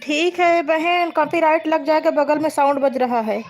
ठीक है बहन, कॉपीराइट लग जाएगा, बगल में साउंड बज रहा है।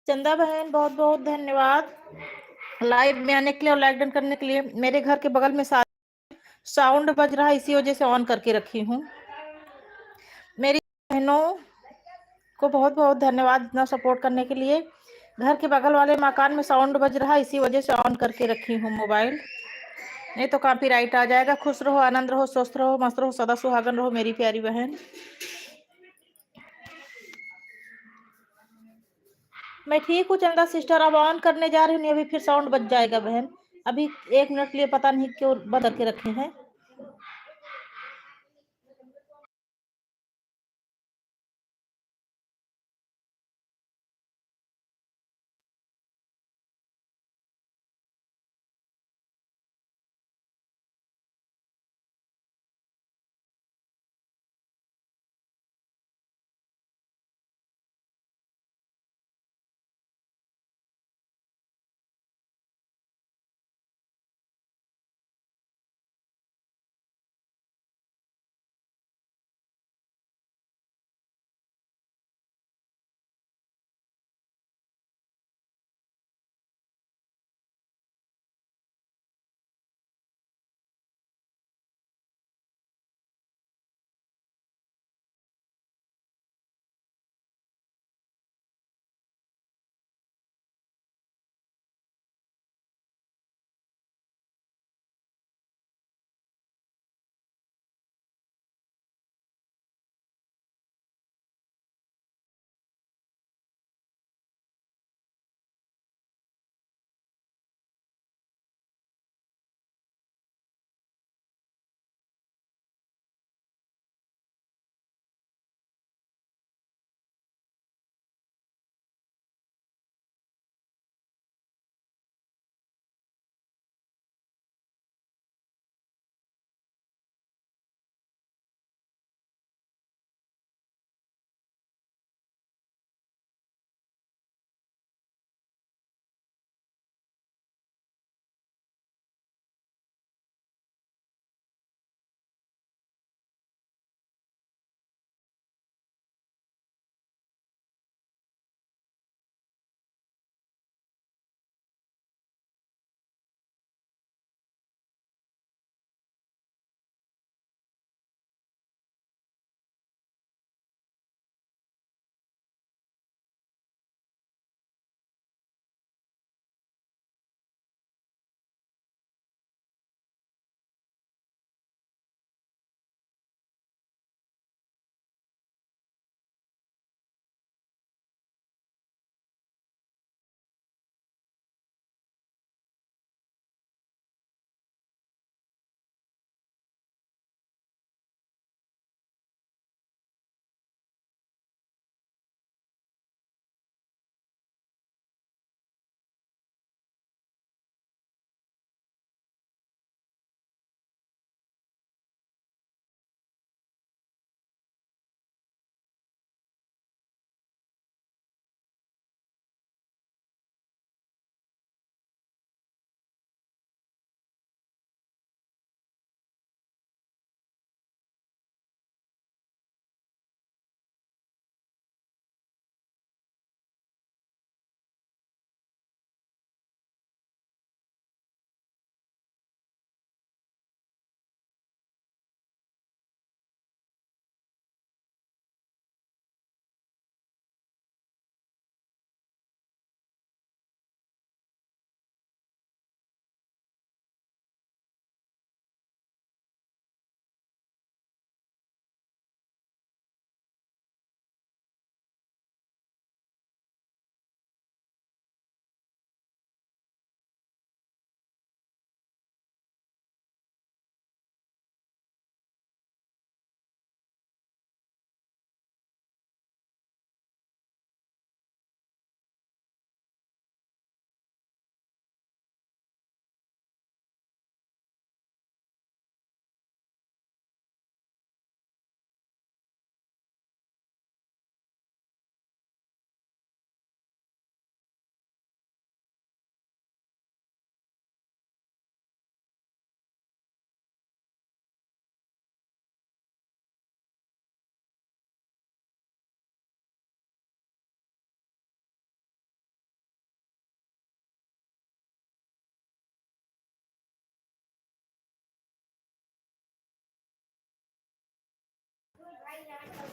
चंदा बहन, बहुत बहुत धन्यवाद लाइव में आने के लिए और लाइक डन करने के लिए। मेरे घर के बगल में साउंड बज रहा है, इसी वजह से ऑन करके रखी हूँ। मेरी बहनों को बहुत बहुत धन्यवाद इतना सपोर्ट करने के लिए। घर के बगल वाले मकान में साउंड बज रहा है, इसी वजह से ऑन करके रखी हूँ मोबाइल, नहीं तो कॉपीराइट आ जाएगा। खुश रहो, आनंद रहो, स्वस्थ रहो, मस्त रहो, सदा सुहागन रहो मेरी प्यारी बहन। मैं ठीक हूँ चंदा सिस्टर, अब ऑन करने जा रही हूँ, अभी फिर साउंड बज जाएगा बहन। अभी 1 मिनट के लिए पता नहीं क्यों बंद करके रखे हैं।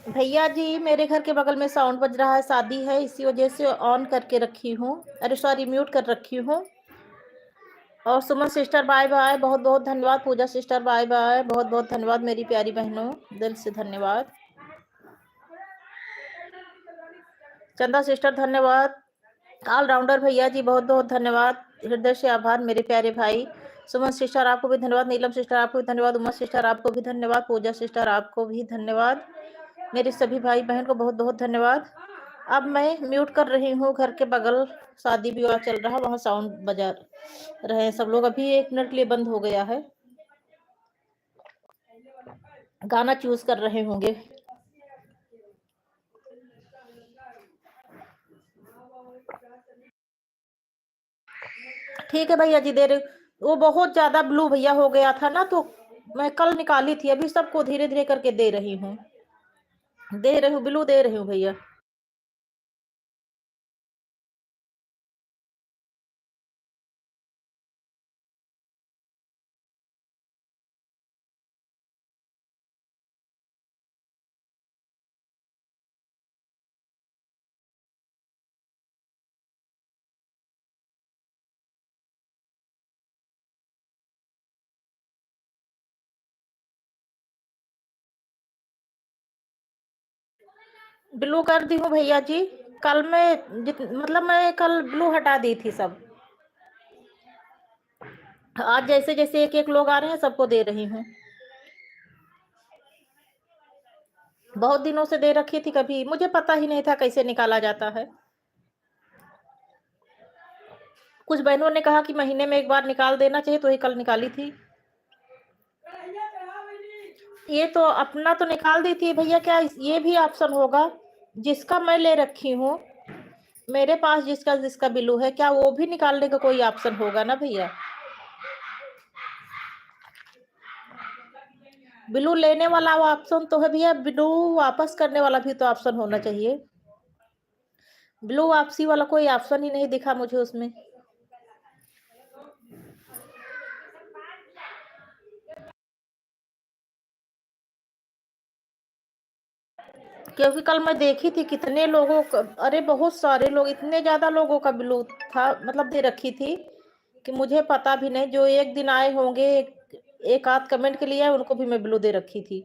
भैया जी मेरे घर के बगल में साउंड बज रहा है, शादी है, इसी वजह से ऑन करके रखी हूँ, अरे सॉरी म्यूट कर रखी हूँ। और सुमन सिस्टर बाय बाय, बहुत बहुत धन्यवाद। पूजा सिस्टर बाय बाय, बहुत बहुत धन्यवाद मेरी प्यारी बहनों, दिल से धन्यवाद। चंदा सिस्टर धन्यवाद। ऑलराउंडर भैया जी बहुत बहुत धन्यवाद, हृदय से आभार मेरे प्यारे भाई। सुमन सिस्टर आपको भी धन्यवाद, नीलम सिस्टर आपको भी धन्यवाद, उमा सिस्टर आपको भी धन्यवाद, पूजा सिस्टर आपको भी धन्यवाद, मेरे सभी भाई बहन को बहुत बहुत धन्यवाद। अब मैं म्यूट कर रही हूँ, घर के बगल शादी विवाह चल रहा है, वहाँ साउंड बजा रहे हैं सब लोग, अभी 1 मिनट के लिए बंद हो गया है, गाना चूज कर रहे होंगे। ठीक है भैया जी, दे रही, वो बहुत ज्यादा ब्लू भैया हो गया था ना, तो मैं कल निकाली थी, अभी सबको धीरे धीरे करके दे रही हूँ, दे रही हूँ ब्लू, दे रही हूँ भैया। ब्लू कर दी हूँ भैया जी, कल मैं मतलब मैं कल ब्लू हटा दी थी सब, आज जैसे जैसे एक एक लोग आ रहे हैं सबको दे रही हूँ। बहुत दिनों से दे रखी थी, कभी मुझे पता ही नहीं था कैसे निकाला जाता है। कुछ बहनों ने कहा कि महीने में एक बार निकाल देना चाहिए, तो ही कल निकाली थी। ये तो अपना तो निकाल दी थी भैया, क्या ये भी ऑप्शन होगा जिसका मैं ले रखी हूँ, मेरे पास जिसका जिसका बिलू है, क्या वो भी निकालने का कोई ऑप्शन होगा ना भैया? बिलू लेने वाला ऑप्शन तो है भैया, बिलू वापस करने वाला भी तो ऑप्शन होना चाहिए। ब्लू वापसी वाला कोई ऑप्शन ही नहीं दिखा मुझे उसमें। क्योंकि कल मैं देखी थी कितने लोगों का, अरे बहुत सारे लोग, इतने ज्यादा लोगों का ब्लू था, मतलब दे रखी थी कि मुझे पता भी नहीं, जो एक दिन आए होंगे एक आध कमेंट के लिए उनको भी मैं ब्लू दे रखी थी।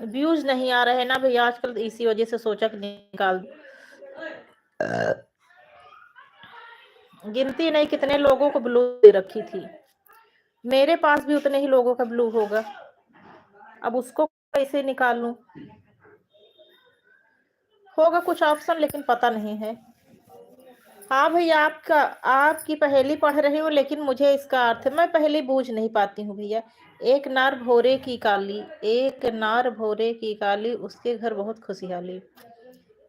व्यूज नहीं आ रहे ना भैया आजकल, इसी वजह से सोचा कि निकाल, गिनती नहीं कितने लोगों को ब्लू दे रखी थी, मेरे पास भी उतने ही लोगों का ब्लू होगा, अब उसको कैसे निकालूं? होगा कुछ ऑप्शन लेकिन पता नहीं है। हाँ भैया, आपका आपकी पहेली पढ़ रही हूँ, लेकिन मुझे इसका अर्थ मैं पहेली बूझ नहीं पाती हूँ भैया। एक नार भोरे की काली, एक नार भोरे की काली, उसके घर बहुत खुशहाली,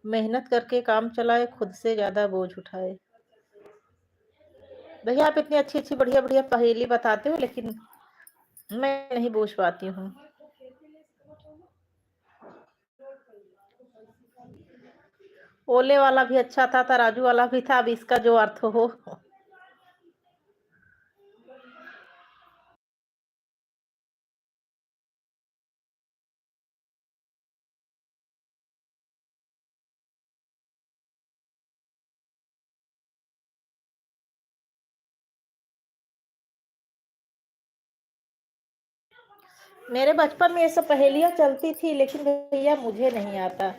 मेहनत करके काम चलाए, खुद से ज्यादा बोझ उठाए। भैया आप इतनी अच्छी अच्छी बढ़िया बढ़िया पहेली बताते हो, लेकिन मैं नहीं बूझ पाती हूँ। ओले वाला भी अच्छा था, तराजू वाला भी था, अब इसका जो अर्थ हो। मेरे बचपन में ये सब पहेलियां चलती थी, लेकिन भैया मुझे नहीं आता।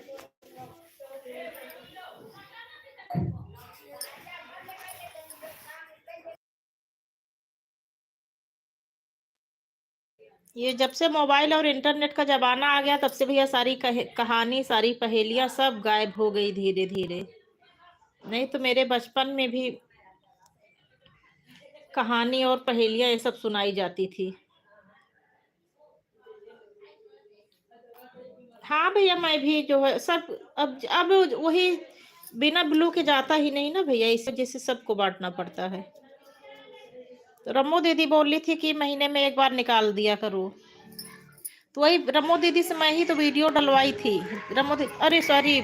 ये जब से मोबाइल और इंटरनेट का जमाना आ गया, तब से भैया सारी कहानी, सारी पहेलियां सब गायब हो गई धीरे धीरे। नहीं तो मेरे बचपन में भी कहानी और पहेलियां ये सब सुनाई जाती थी। हाँ भैया, मैं भी जो है सब, अब वही बिना ब्लू के जाता ही नहीं ना भैया, इस वजह से सबको बांटना पड़ता है। तो रमो दीदी बोल रही थी कि महीने में एक बार निकाल दिया करो, तो वही रमो दीदी से मैं ही तो वीडियो डलवाई थी। रमो दीदी, अरे सॉरी,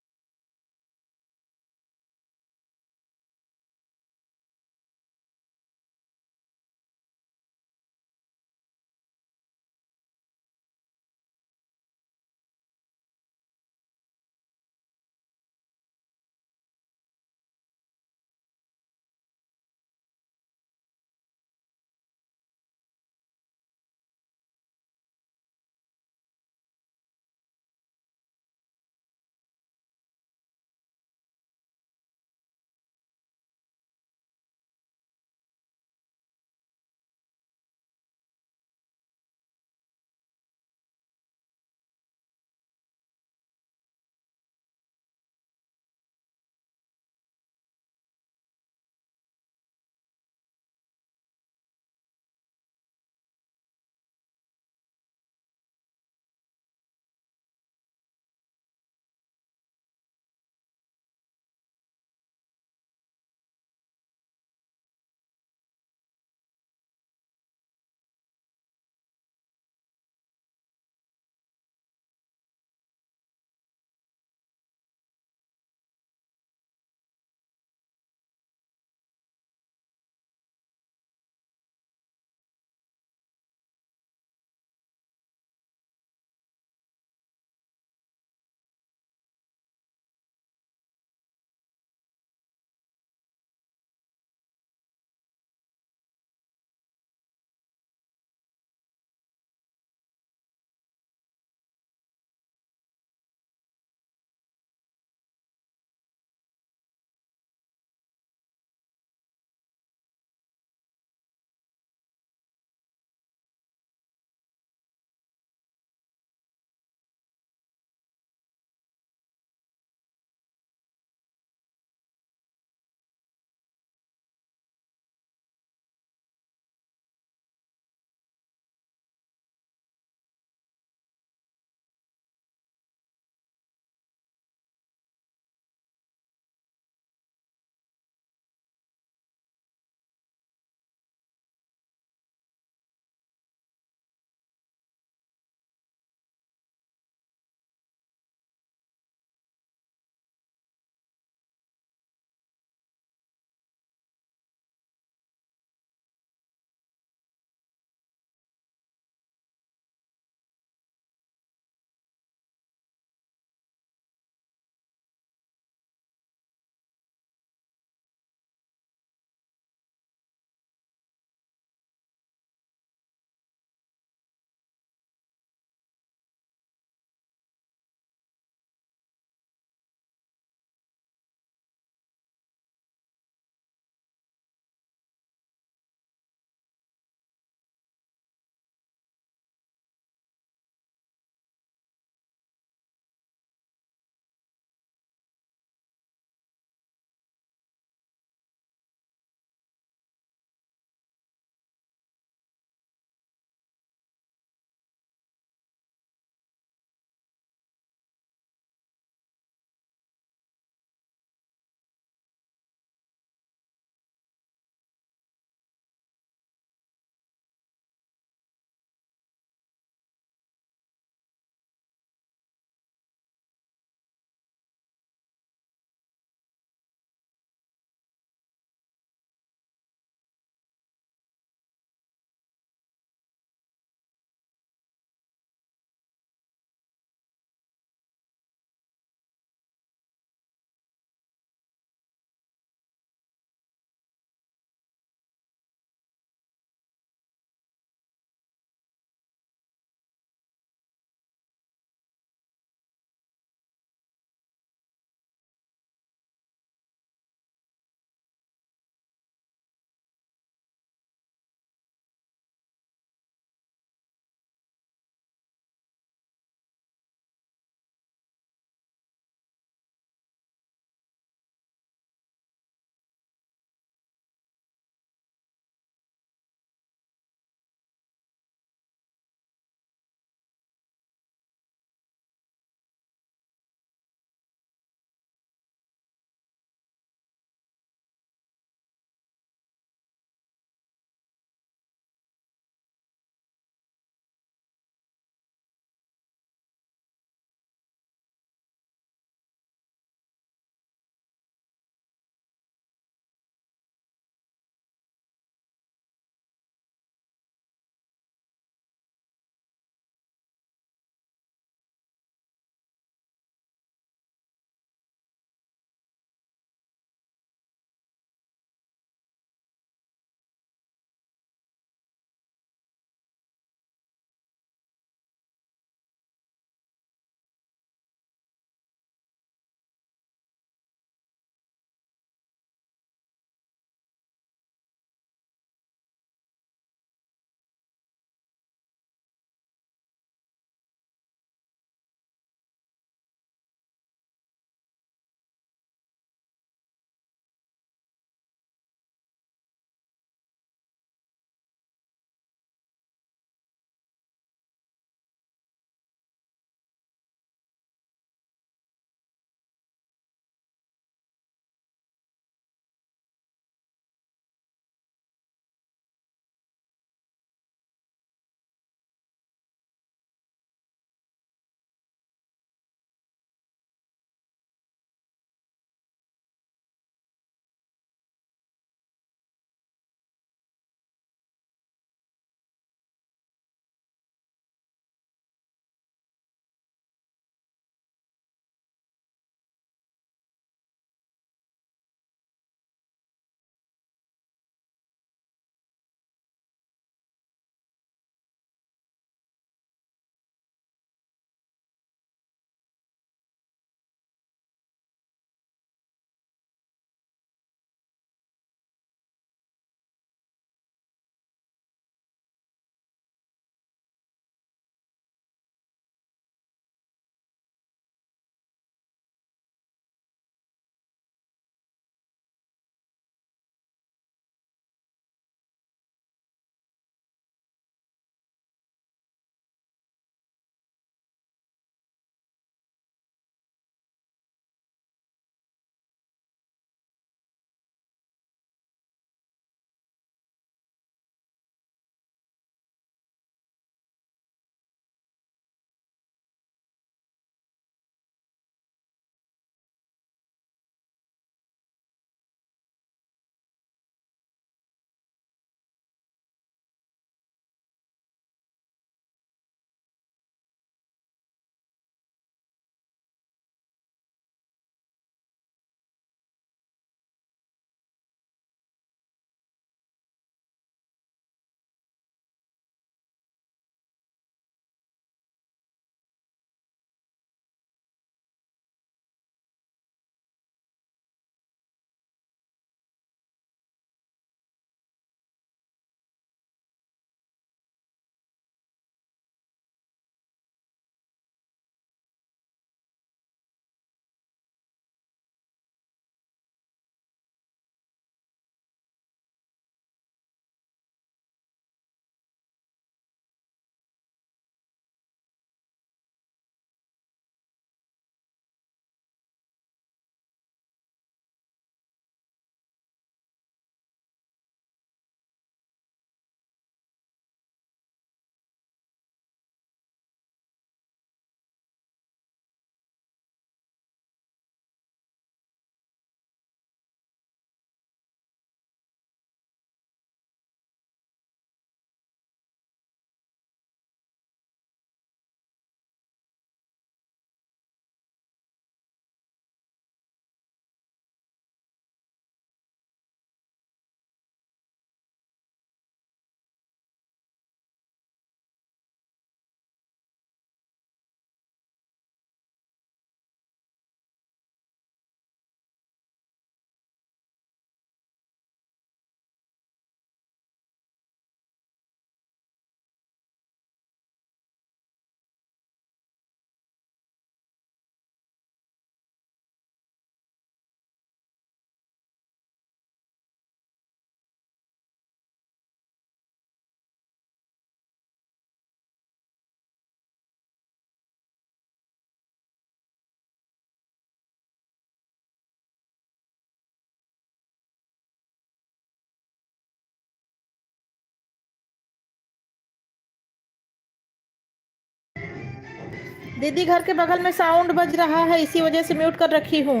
दीदी घर के बगल में साउंड बज रहा है, इसी वजह से म्यूट कर रखी हूँ।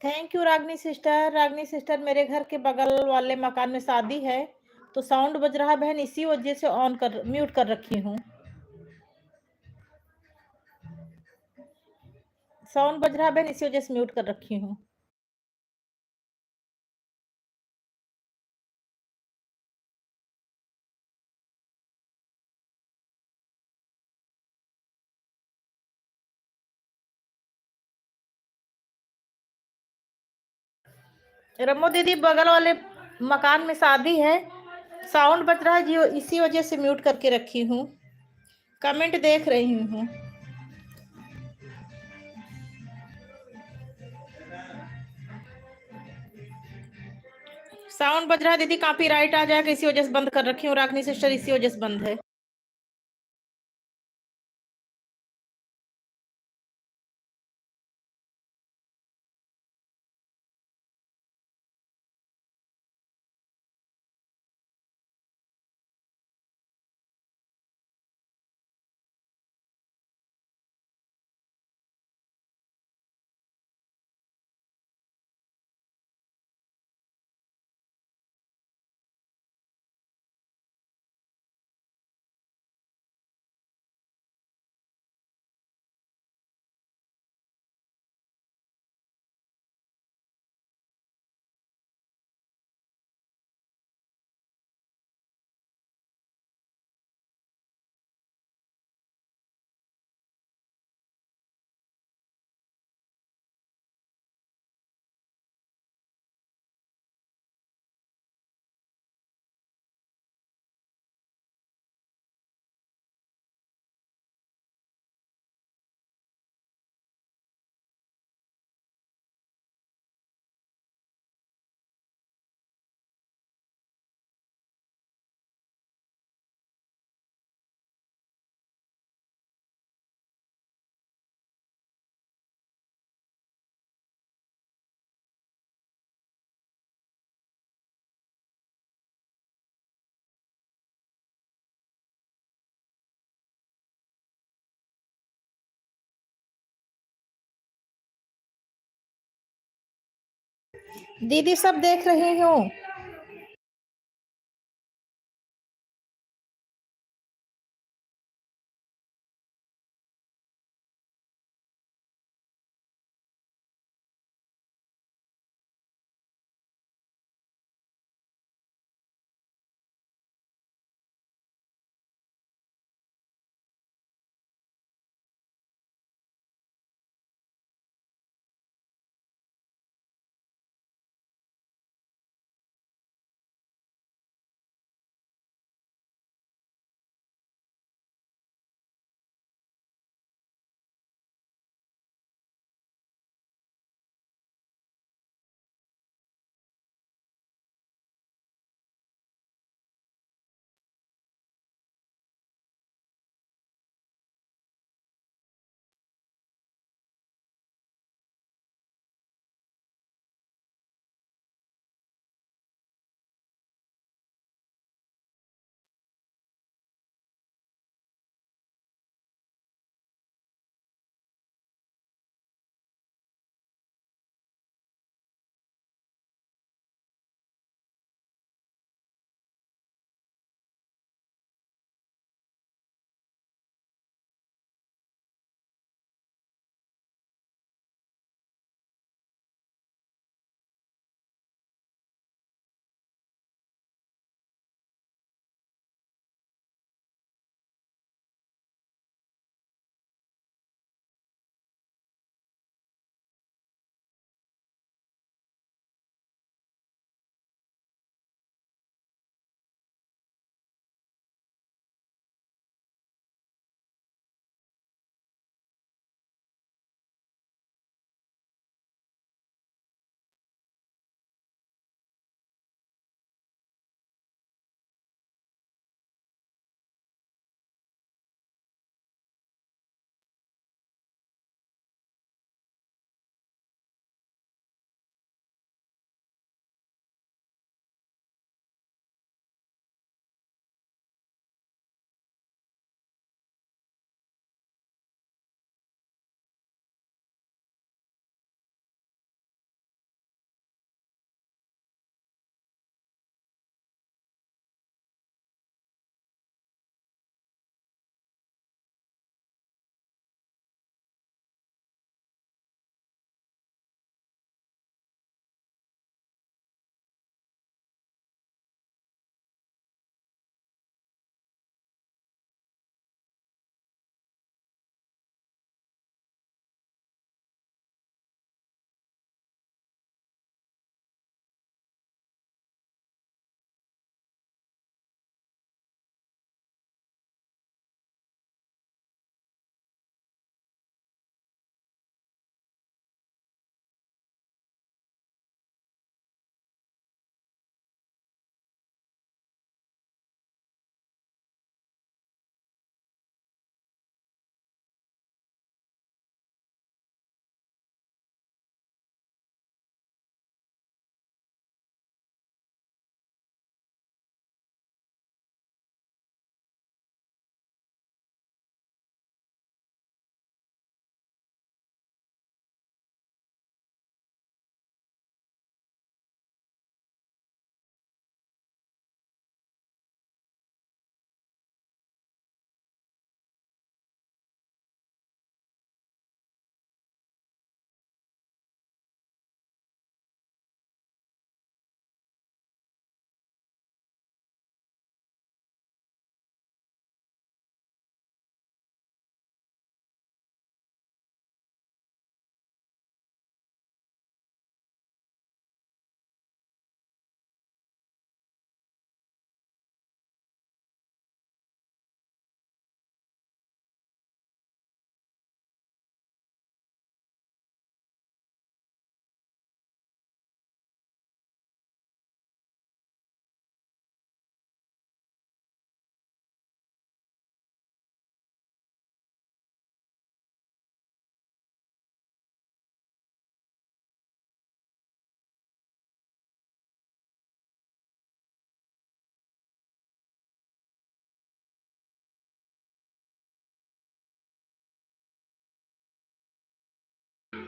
Thank you Ragini sister. Ragini sister, मेरे घर के बगल वाले मकान में शादी है, तो साउंड बज रहा है बहन, इसी वजह से म्यूट कर रखी हूँ। साउंड बज रहा है बहन, इसी वजह से म्यूट कर रखी हूँ। रमो दीदी, बगल वाले मकान में शादी है, साउंड बज रहा है जी, इसी वजह से म्यूट करके रखी हूँ। कमेंट देख रही हूँ। साउंड बज रहा है दीदी, कॉपीराइट आ जाएगा, इसी वजह से बंद कर रखी हूँ। रागनी सिस्टर, इसी वजह से बंद है। दीदी सब देख रही हूँ।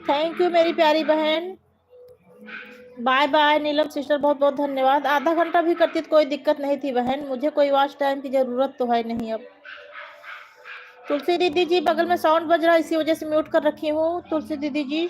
थैंक यू मेरी प्यारी बहन। बाय बाय नीलम सिस्टर, बहुत बहुत धन्यवाद। आधा घंटा भी करती तो कोई दिक्कत नहीं थी बहन, मुझे कोई वॉच टाइम की जरूरत तो है नहीं अब। तुलसी दीदी जी बगल में साउंड बज रहा है, इसी वजह से म्यूट कर रखी हूँ तुलसी दीदी जी।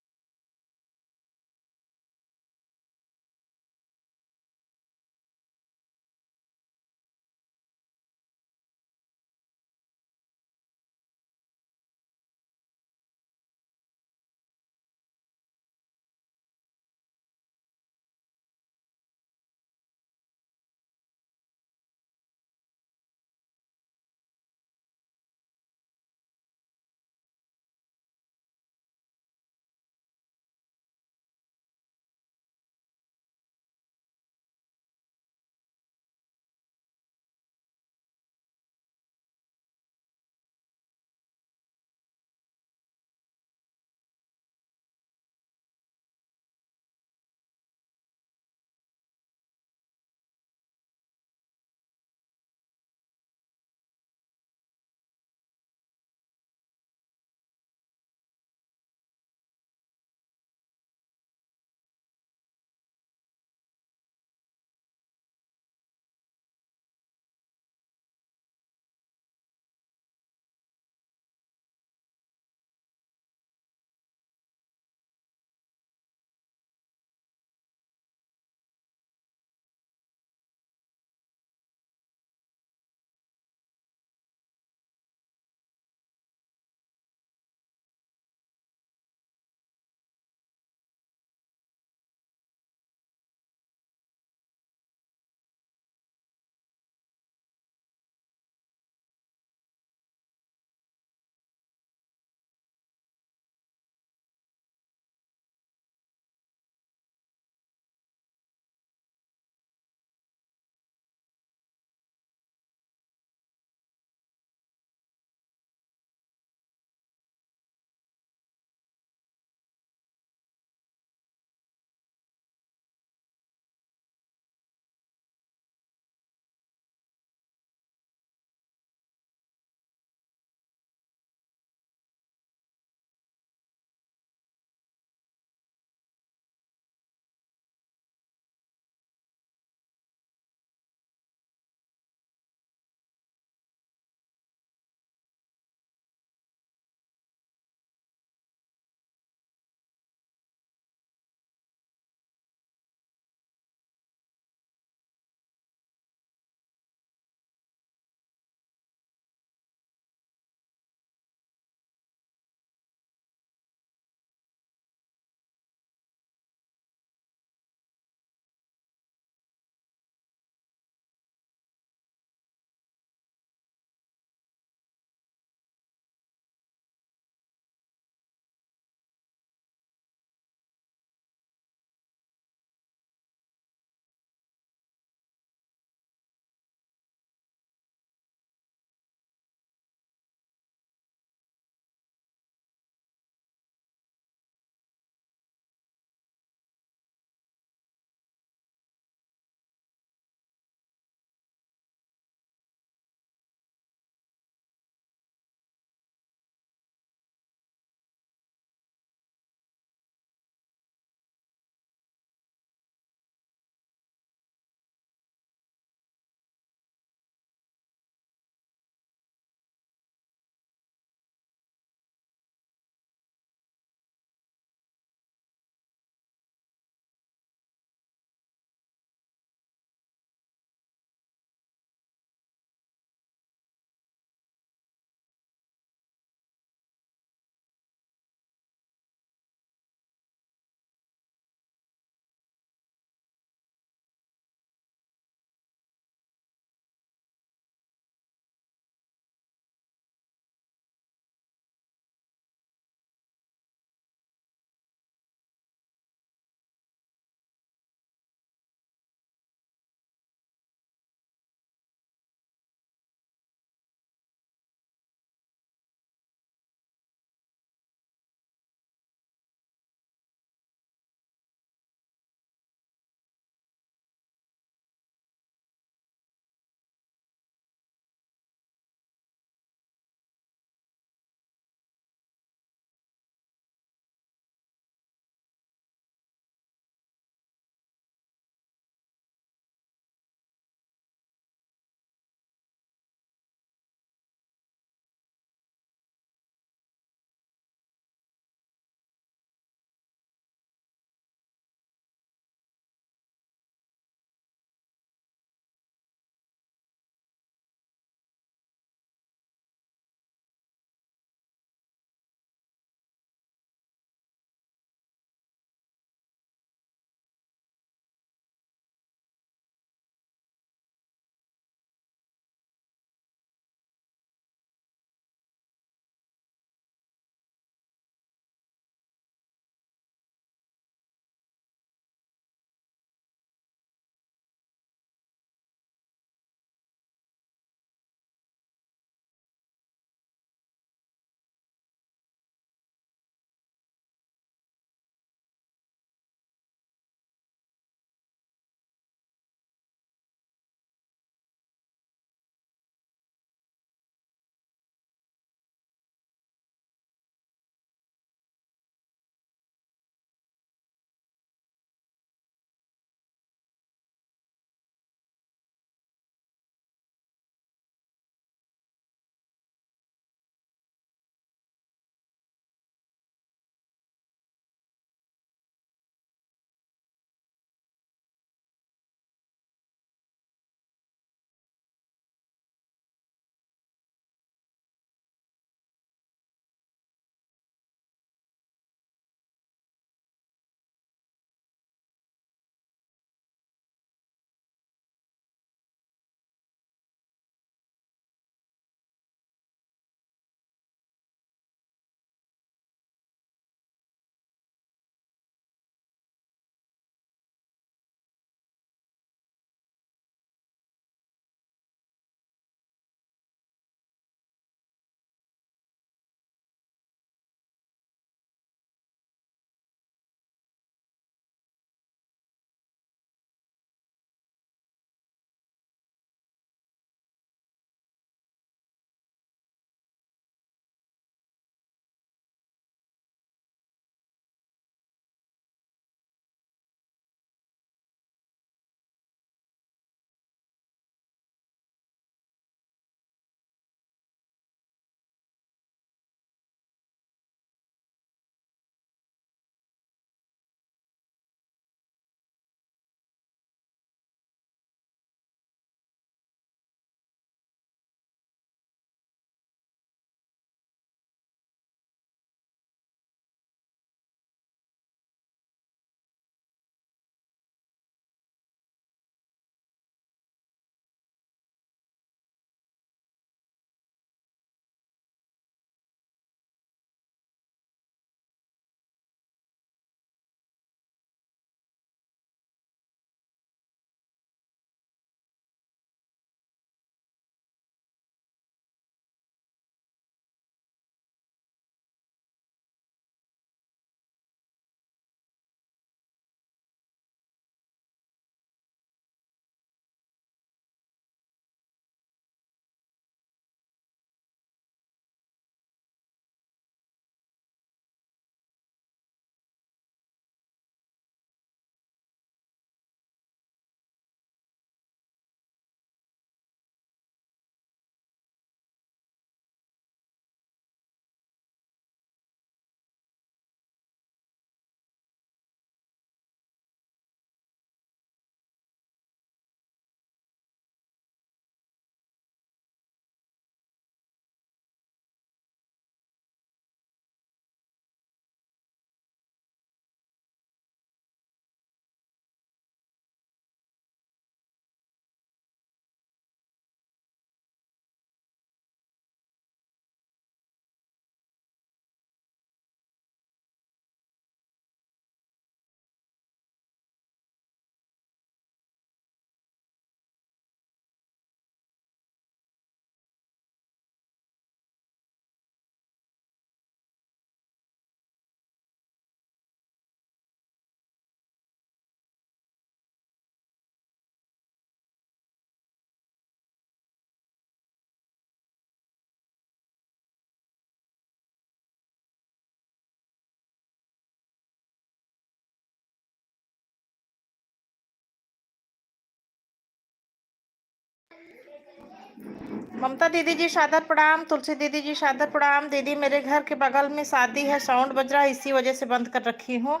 ममता दीदी जी सादर प्रणाम। तुलसी दीदी जी सादर प्रणाम। दीदी मेरे घर के बगल में शादी है, साउंड बज रहा है, इसी वजह से बंद कर रखी हूँ।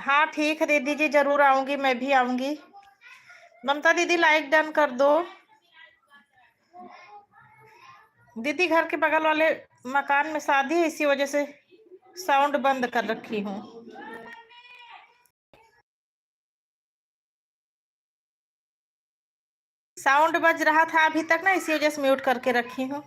हाँ ठीक है दीदी जी, जरूर आऊंगी, मैं भी आऊंगी। ममता दीदी लाइक डन कर दो। दीदी घर के बगल वाले मकान में शादी है, इसी वजह से साउंड बंद कर रखी हूँ। साउंड बज रहा था अभी तक ना, इसी वजह से म्यूट करके रखी हूँ।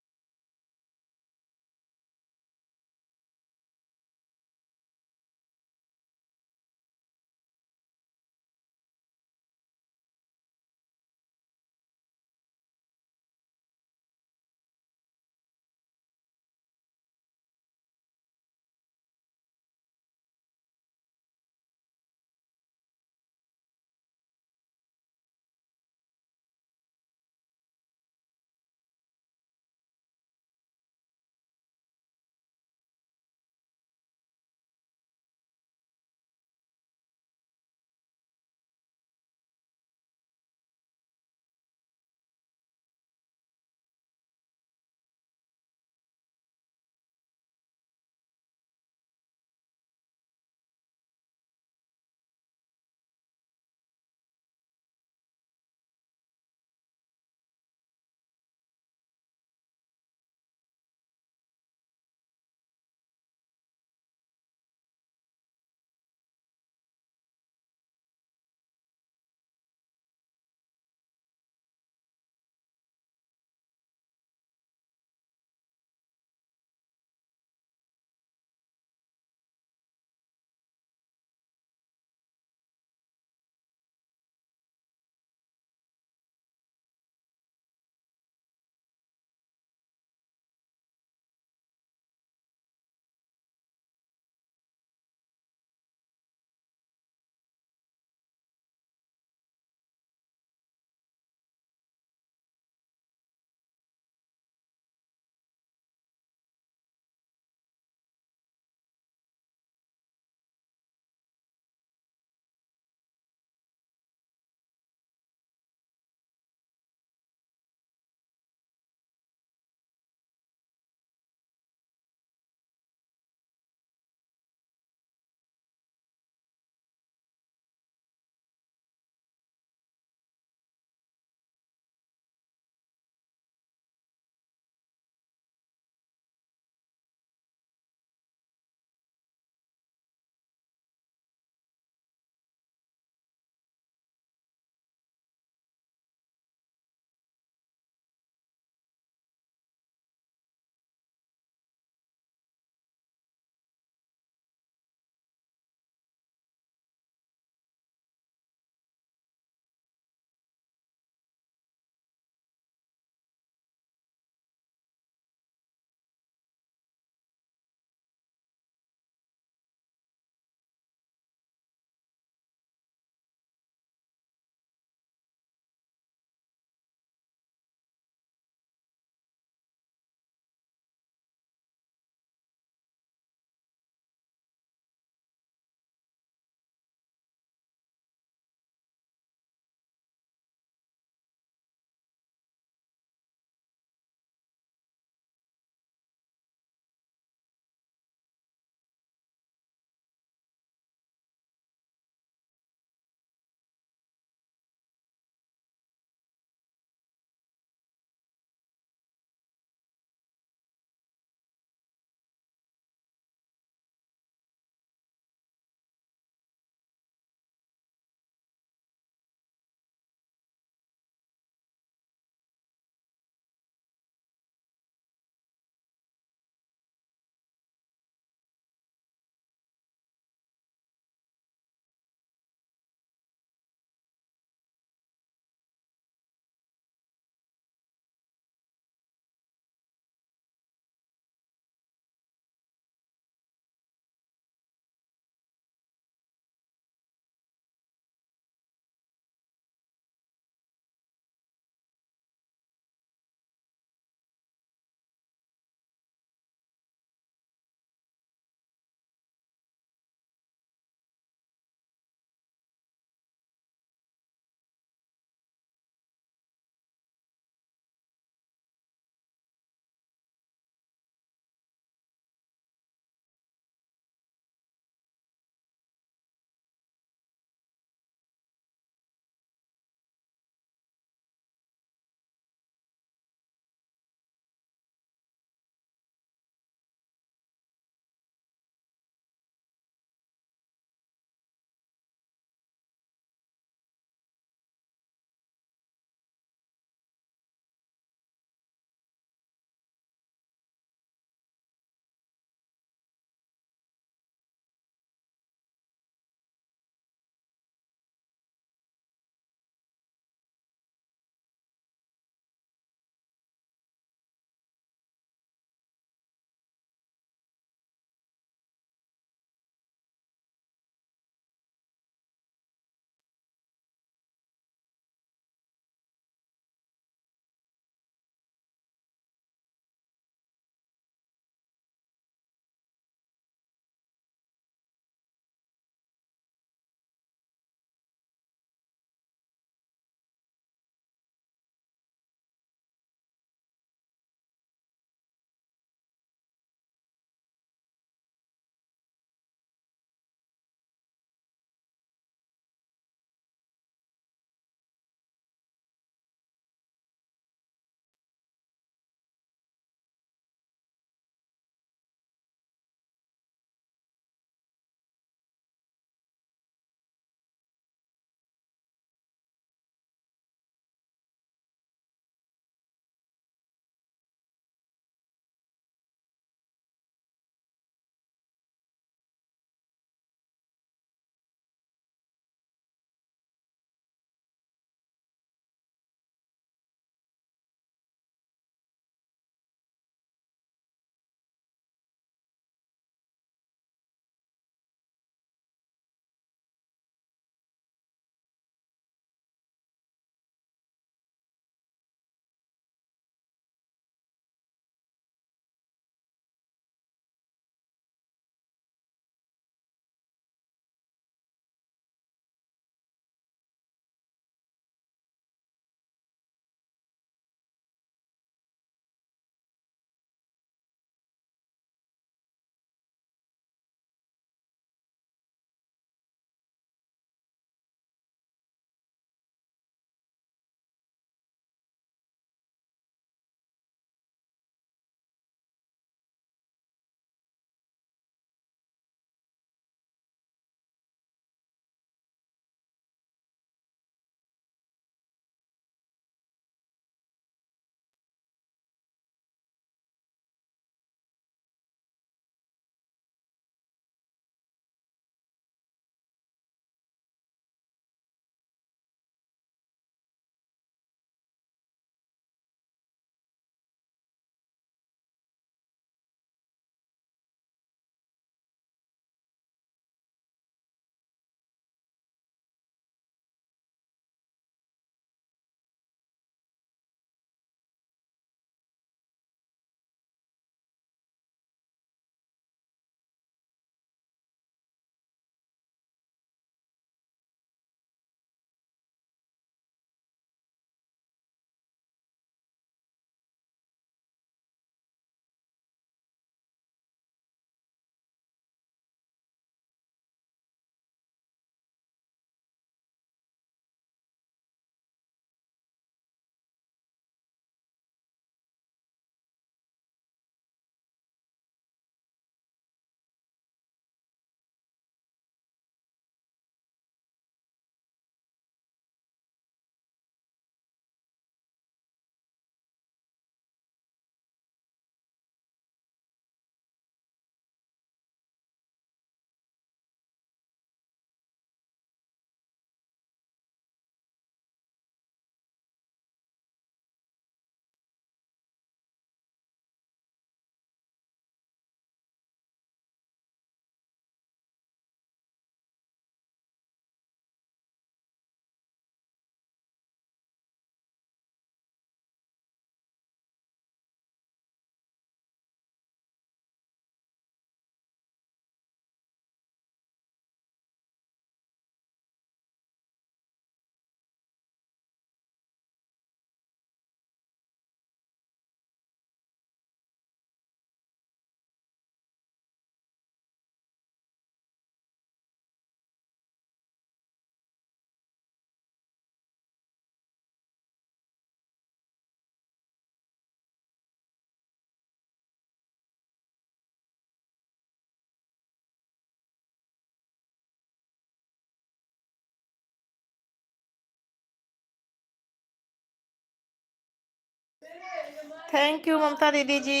थैंक यू ममता दीदी जी।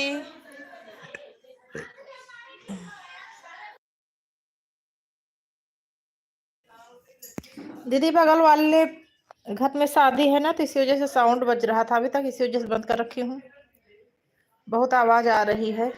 दीदी बगल वाले घर में शादी है ना, तो इसी वजह से साउंड बज रहा था अभी तक, इसी वजह से बंद कर रखी हूँ। बहुत आवाज आ रही है।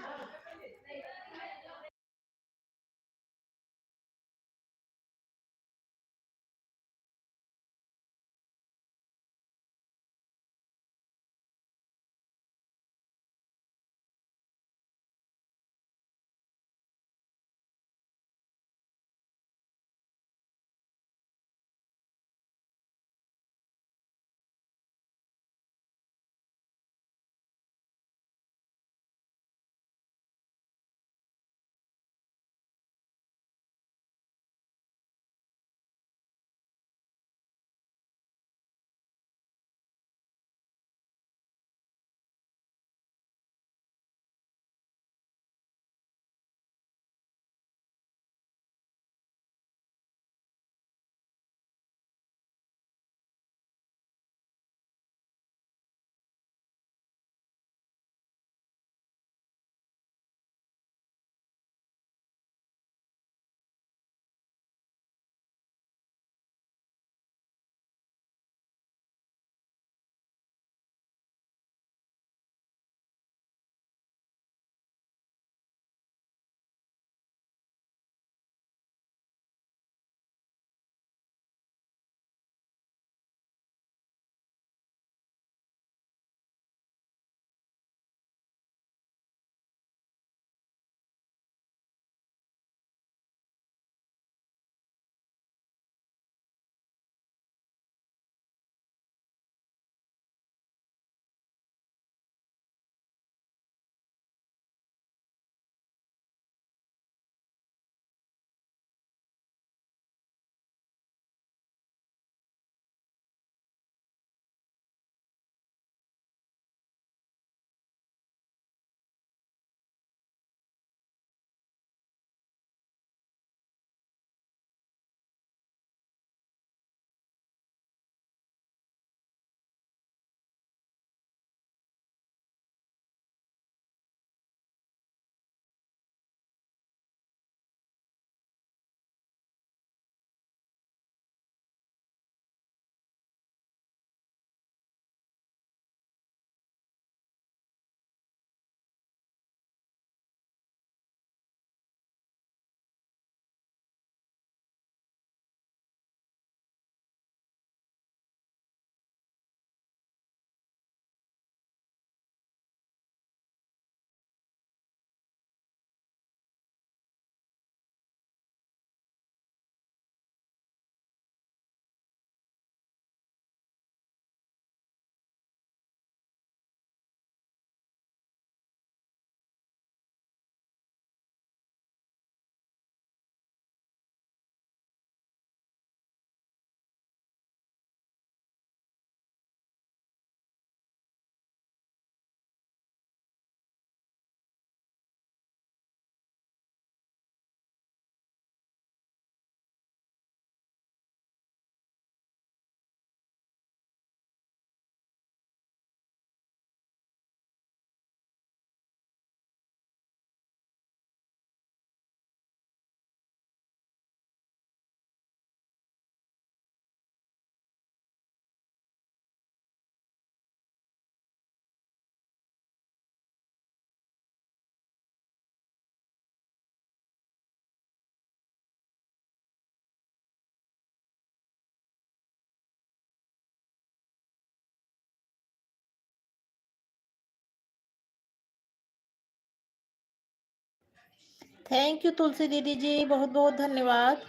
थैंक यू तुलसी दीदी जी, बहुत बहुत धन्यवाद।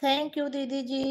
थैंक यू दीदी जी।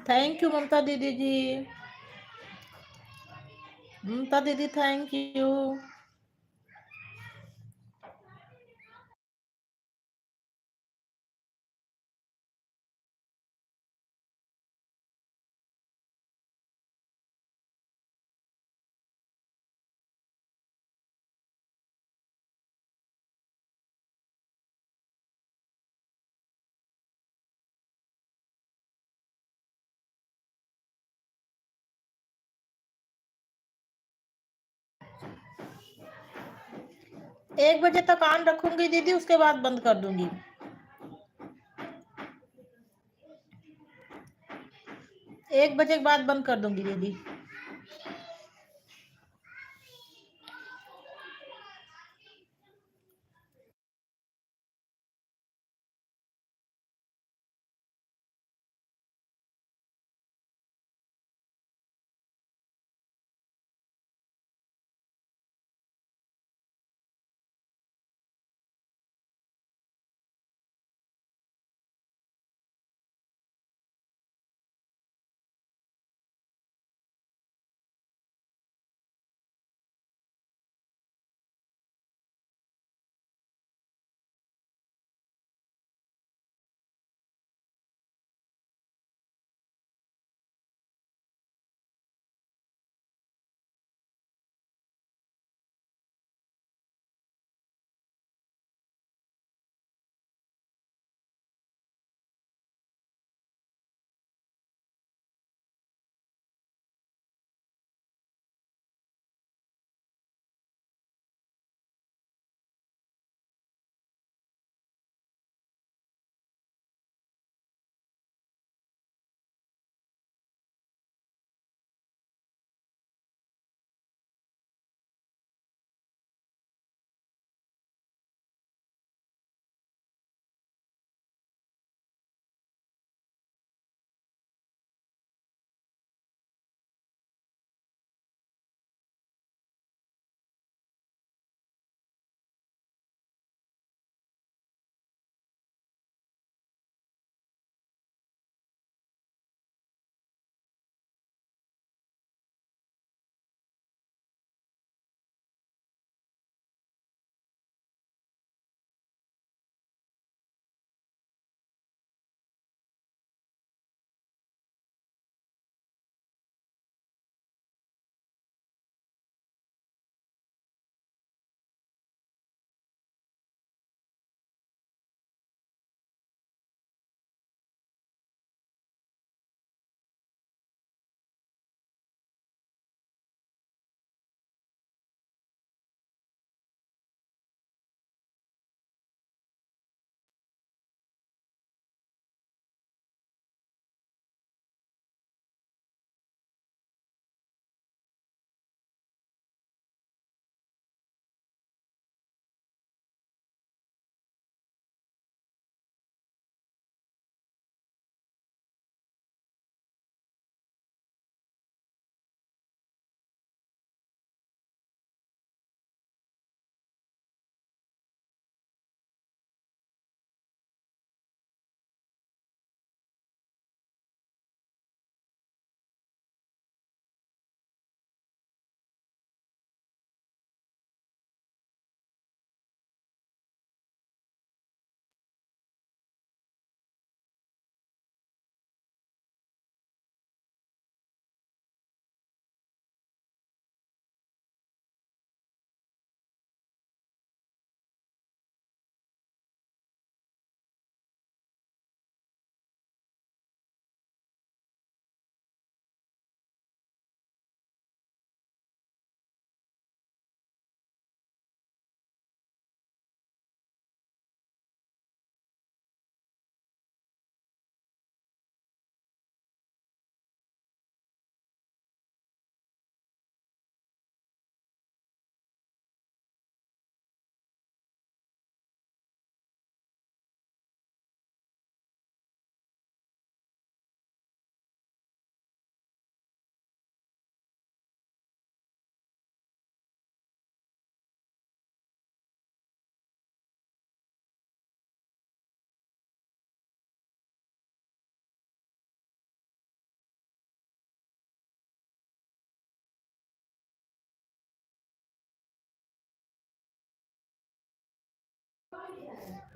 थैंक यू ममता दीदी जी। ममता दीदी थैंक यू। एक बजे तक ऑन रखूंगी दीदी, उसके बाद बंद कर दूंगी। 1 बजे के बाद बंद कर दूंगी दीदी।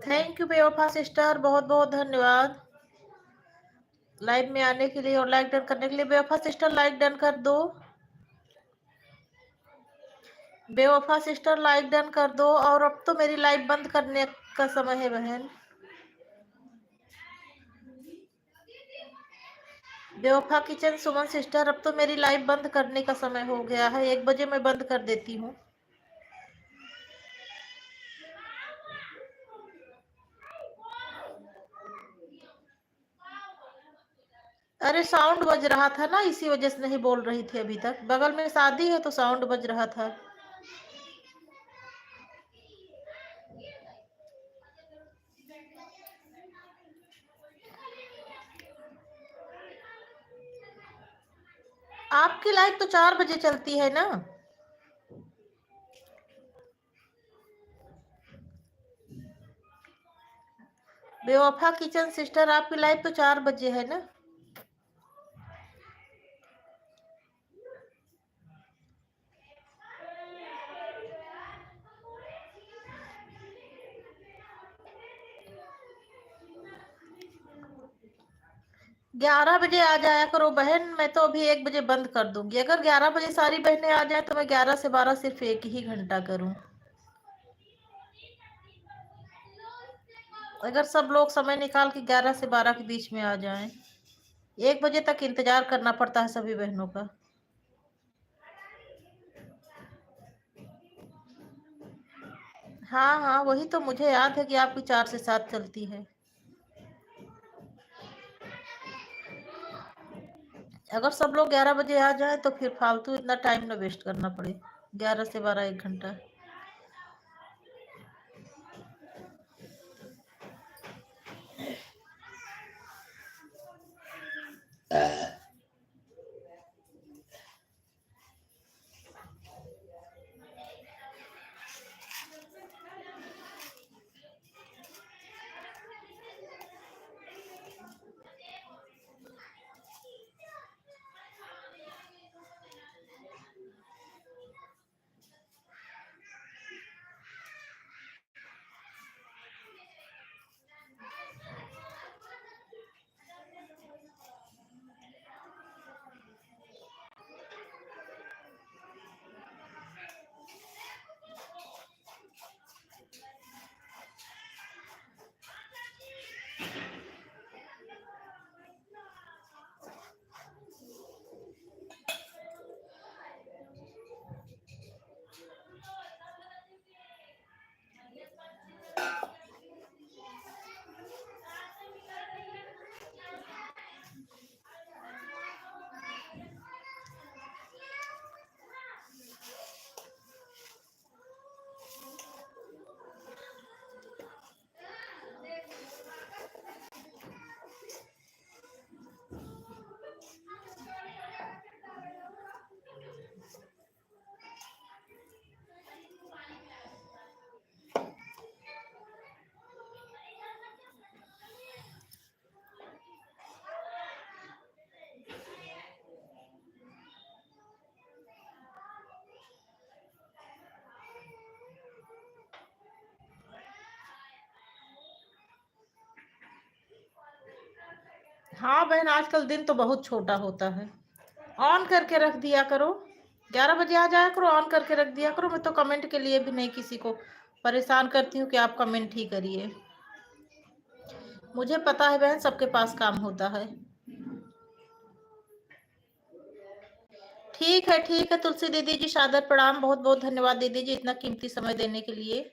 थैंक यू बेवफा सिस्टर, बहुत बहुत धन्यवाद लाइव में आने के लिए और लाइक डन करने के लिए। बेवफा सिस्टर लाइक डन कर दो, बेवफा सिस्टर लाइक डन कर दो। और अब तो मेरी लाइव बंद करने का समय है बहन। बेवफा किचन सुमन सिस्टर, अब तो मेरी लाइव बंद करने का समय हो गया है, 1 बजे मैं बंद कर देती हूँ। अरे साउंड बज रहा था ना, इसी वजह से नहीं बोल रही थी अभी तक। बगल में शादी है तो साउंड बज रहा था। आपकी लाइव तो 4 बजे चलती है ना। बेवफा किचन सिस्टर, आपकी लाइव तो 4 बजे है ना। ग्यारह बजे आ जाया करो बहन, मैं तो अभी 1 बजे बंद कर दूंगी। अगर 11 बजे सारी बहनें आ जाए तो मैं 11 से 12 सिर्फ 1 ही घंटा करूं। अगर सब लोग समय निकाल के 11 से 12 के बीच में आ जाएं। 1 बजे तक इंतजार करना पड़ता है सभी बहनों का। हाँ हाँ, वही तो मुझे याद है कि आपकी 4 से 7 चलती है। अगर सब लोग 11 बजे आ जाए तो फिर फालतू इतना टाइम ना वेस्ट करना पड़े। 11 से 12 1 घंटा। हाँ बहन, आजकल दिन तो बहुत छोटा होता है। ऑन करके रख दिया करो। 11 बजे आ जाया करो, ऑन करके रख दिया करो। मैं तो कमेंट के लिए भी नहीं किसी को परेशान करती हूँ कि आप कमेंट ही करिए। मुझे पता है बहन, सबके पास काम होता है। ठीक है तुलसी दीदी जी, सादर प्रणाम, बहुत बहुत धन्यवाद दीदी जी इतना कीमती समय देने के लिए।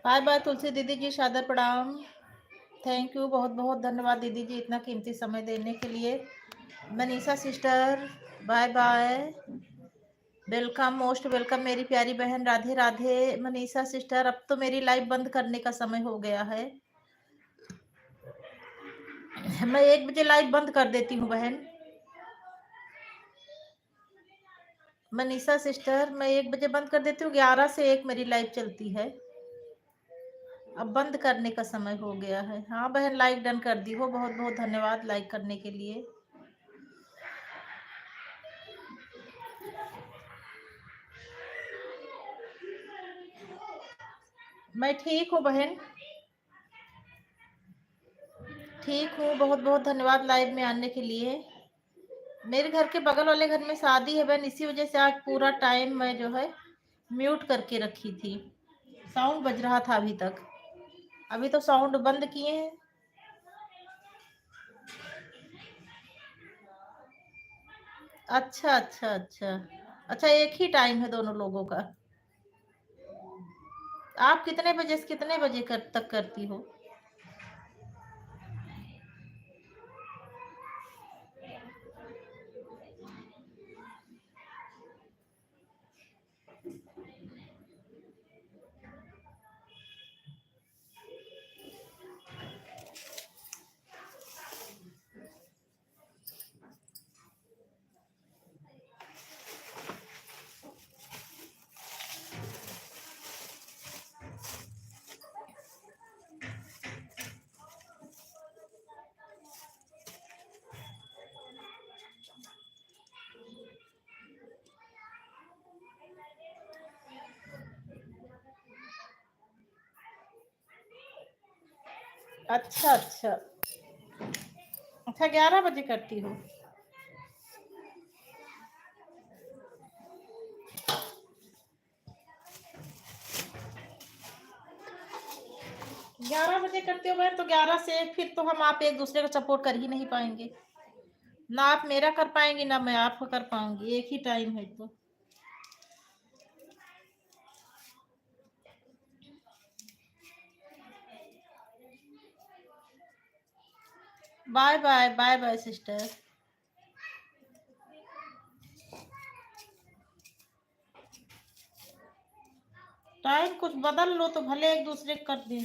बाय बाय तुलसी दीदी जी, सादर प्रणाम। थैंक यू, बहुत बहुत धन्यवाद दीदी जी इतना कीमती समय देने के लिए। Manisha sister bye bye, welcome, most welcome मेरी प्यारी बहन, राधे राधे। मनीषा सिस्टर अब तो मेरी लाइव बंद करने का समय हो गया है, मैं 1 बजे लाइव बंद कर देती हूँ बहन। मनीषा सिस्टर मैं 1 बजे बंद कर देती हूँ, 11 से 1 मेरी लाइव चलती है, अब बंद करने का समय हो गया है। हाँ बहन लाइक डन कर दी हो, बहुत बहुत धन्यवाद लाइक करने के लिए। मैं ठीक हूँ बहन, ठीक हूँ, बहुत बहुत धन्यवाद लाइव में आने के लिए। मेरे घर के बगल वाले घर में शादी है बहन, इसी वजह से आज पूरा टाइम मैं जो है म्यूट करके रखी थी, साउंड बज रहा था अभी तक, अभी तो साउंड बंद किए हैं। अच्छा अच्छा अच्छा अच्छा, एक ही टाइम है दोनों लोगों का। आप कितने बजे से कितने बजे तक करती हो? अच्छा अच्छा अच्छा, 11 बजे करती हो? 11 बजे करते हो बहन, तो 11 से फिर तो हम आप एक दूसरे को सपोर्ट कर ही नहीं पाएंगे, ना आप मेरा कर पाएंगी ना मैं आपका कर पाऊंगी, एक ही टाइम है तो। Bye bye bye bye sister. Time कुछ बदल लो तो भले एक दूसरे को कर दे।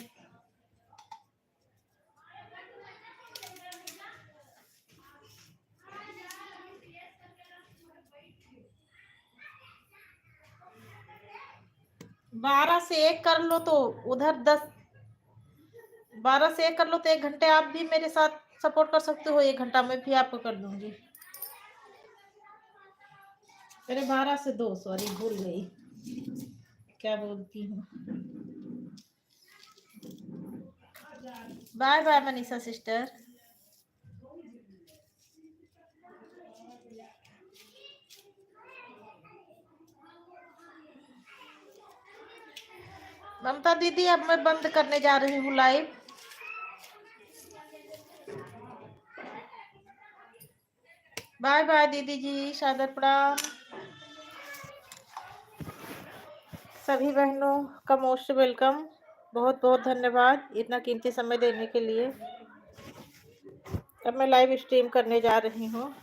बारह से एक कर लो तो उधर 10, 12 से 1 कर लो तो 1 घंटे आप भी मेरे साथ सपोर्ट कर सकते हो, 1 घंटा मैं भी आपको कर दूंगी। अरे 12 से 2, सॉरी भूल गई, क्या बोलती हूँ। Bye bye Manisha sister. Mamta दीदी अब मैं बंद करने जा रही हूँ लाइव। बाय बाय दीदी जी, सादर प्रणाम। सभी बहनों का मोस्ट वेलकम, बहुत बहुत धन्यवाद इतना कीमती समय देने के लिए। अब मैं लाइव स्ट्रीम करने जा रही हूँ।